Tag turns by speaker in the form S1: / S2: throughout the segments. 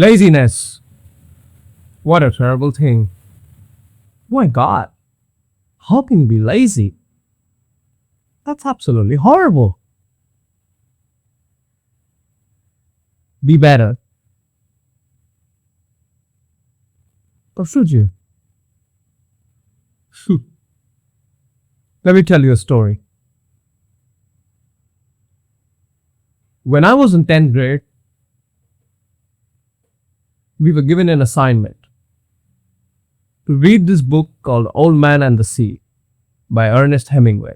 S1: Laziness. What a terrible thing. My God, how can you be lazy? That's absolutely horrible. Be better. Or should you? Let me tell you a story. When I was in 10th grade, we were given an assignment to read this book called Old Man and the Sea by Ernest Hemingway.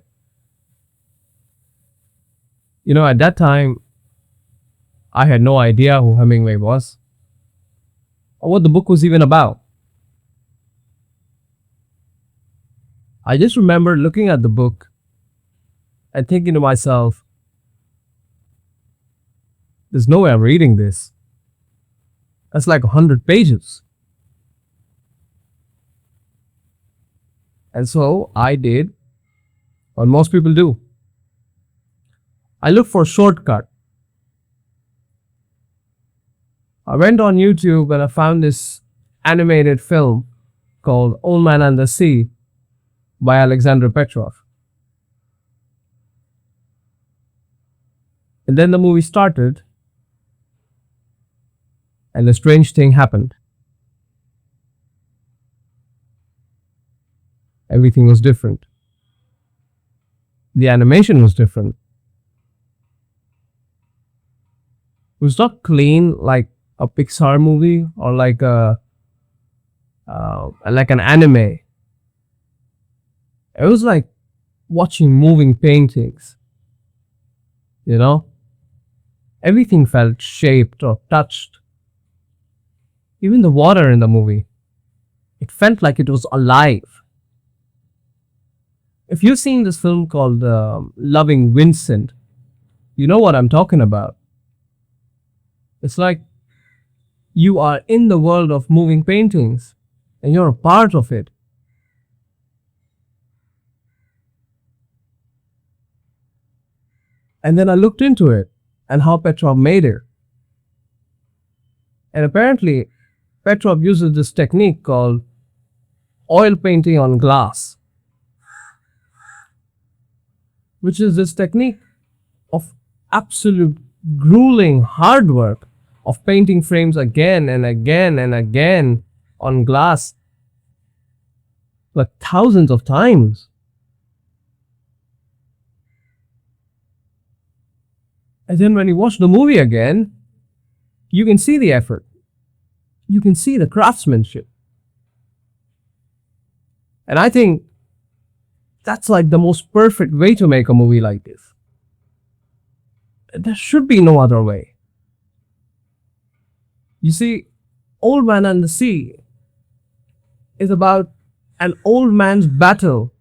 S1: At that time, I had no idea who Hemingway was or what the book was even about. I just remember looking at the book and thinking to myself, there's no way I'm reading this. That's like 100 pages. And so I did what most people do. I looked for a shortcut. I went on YouTube and I found this animated film called Old Man and the Sea by Alexander Petrov. And then the movie started and a strange thing happened. Everything was different. The animation was different. It was not clean like a Pixar movie or like an anime. It was like watching moving paintings. Everything felt shaped or touched. Even the water in the movie, it felt like it was alive. If you've seen this film called Loving Vincent, you know what I'm talking about. It's like you are in the world of moving paintings and you're a part of it. And then I looked into it and how Petrov made it. And apparently, Petrov uses this technique called oil painting on glass, which is this technique of absolute grueling hard work of painting frames again and again and again on glass, like thousands of times. And then when you watch the movie again, you can see the effort. You can see the craftsmanship. And I think that's like the most perfect way to make a movie like this. There should be no other way. You see, Old Man and the Sea is about an old man's battle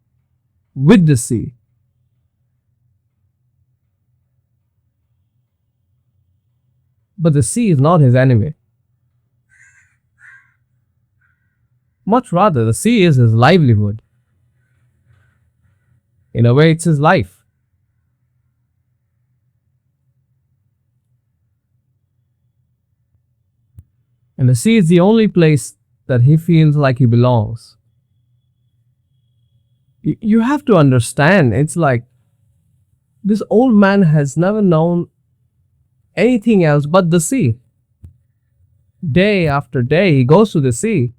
S1: with the sea. But the sea is not his enemy. Much rather, the sea is his livelihood. In a way, it's his life. And the sea is the only place that he feels like he belongs. You have to understand, it's like this old man has never known anything else but the sea. Day after day, he goes to the sea.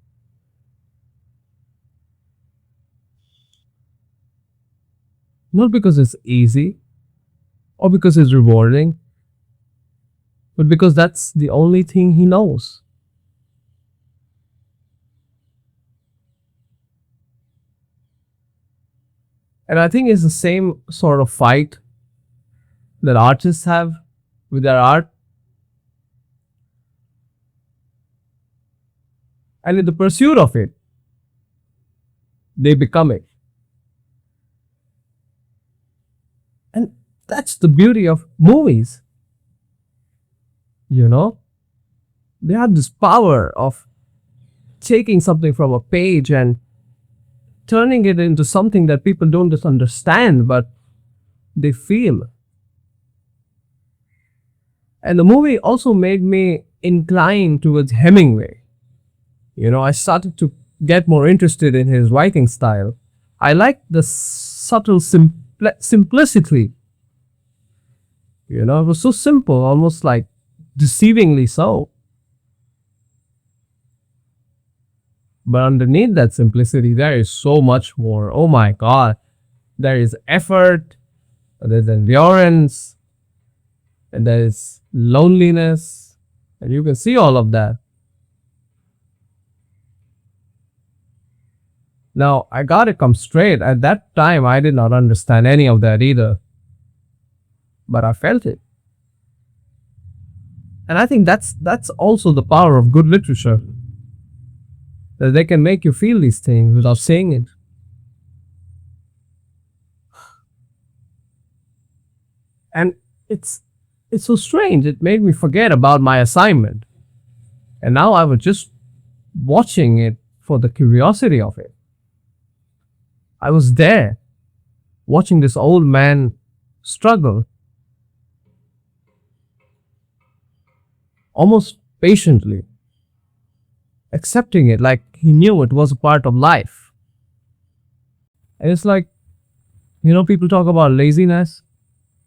S1: Not because it's easy or because it's rewarding, but because that's the only thing he knows. And I think it's the same sort of fight that artists have with their art. And in the pursuit of it, they become it. And that's the beauty of movies. They have this power of taking something from a page and turning it into something that people don't just understand, but they feel. And the movie also made me incline towards Hemingway. I started to get more interested in his writing style. I liked the subtle simplicity. It was so simple, almost like deceivingly so. But underneath that simplicity, there is so much more. Oh my God. There is effort, there's endurance, and there is loneliness. And you can see all of that. Now, I gotta come straight. At that time, I did not understand any of that either. But I felt it. And I think that's also the power of good literature. That they can make you feel these things without saying it. And it's so strange. It made me forget about my assignment. And now I was just watching it for the curiosity of it. I was there watching this old man struggle almost patiently, accepting it like he knew it was a part of life. And it's like, people talk about laziness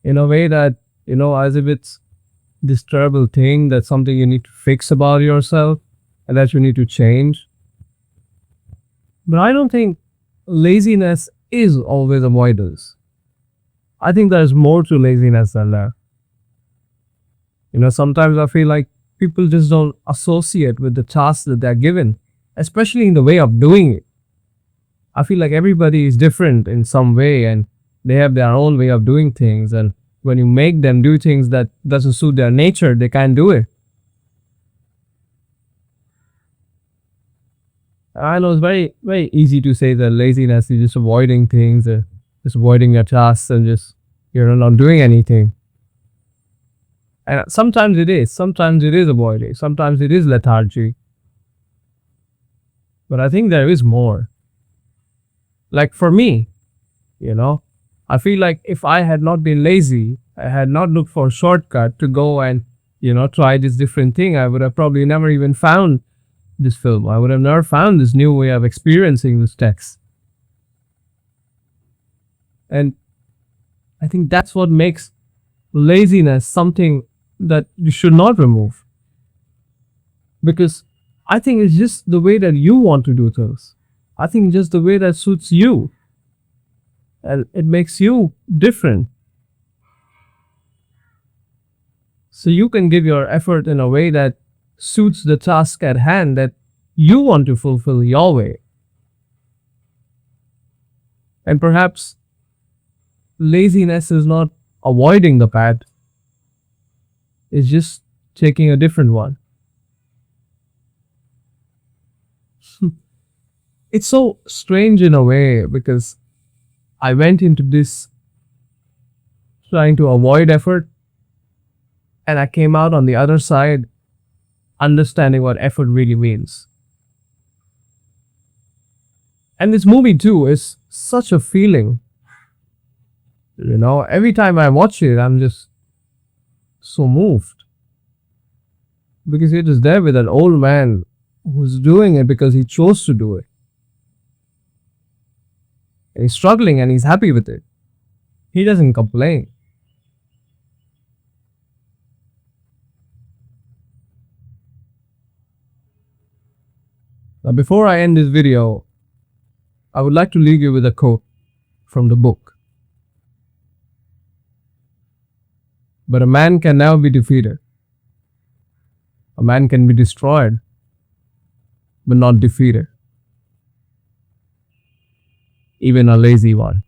S1: in a way that, as if it's this terrible thing, that's something you need to fix about yourself and that you need to change. But I don't think laziness is always avoidance. I think there's more to laziness than that. Sometimes I feel like people just don't associate with the tasks that they're given, especially in the way of doing it. I feel like everybody is different in some way and they have their own way of doing things. And when you make them do things that doesn't suit their nature, they can't do it. I know it's very, very easy to say that laziness is just avoiding things, just avoiding your tasks and just you're not doing anything. And sometimes it is. Sometimes it is avoiding. Sometimes it is lethargy. But I think there is more. Like for me, I feel like if I had not been lazy, I had not looked for a shortcut to go and, try this different thing, I would have probably never even found this film. I would have never found this new way of experiencing this text. And I think that's what makes laziness something that you should not remove. Because I think it's just the way that you want to do things. I think just the way that suits you. And it makes you different. So you can give your effort in a way that suits the task at hand that you want to fulfill your way. And perhaps laziness is not avoiding the path, it's just taking a different one. It's so strange in a way because I went into this trying to avoid effort and I came out on the other side understanding what effort really means. And this movie too is such a feeling. Every time I watch it, I'm just so moved. Because it is there with an old man who's doing it because he chose to do it. And he's struggling and he's happy with it. He doesn't complain. Now, before I end this video, I would like to leave you with a quote from the book. But a man can never be defeated. A man can be destroyed, but not defeated. Even a lazy one.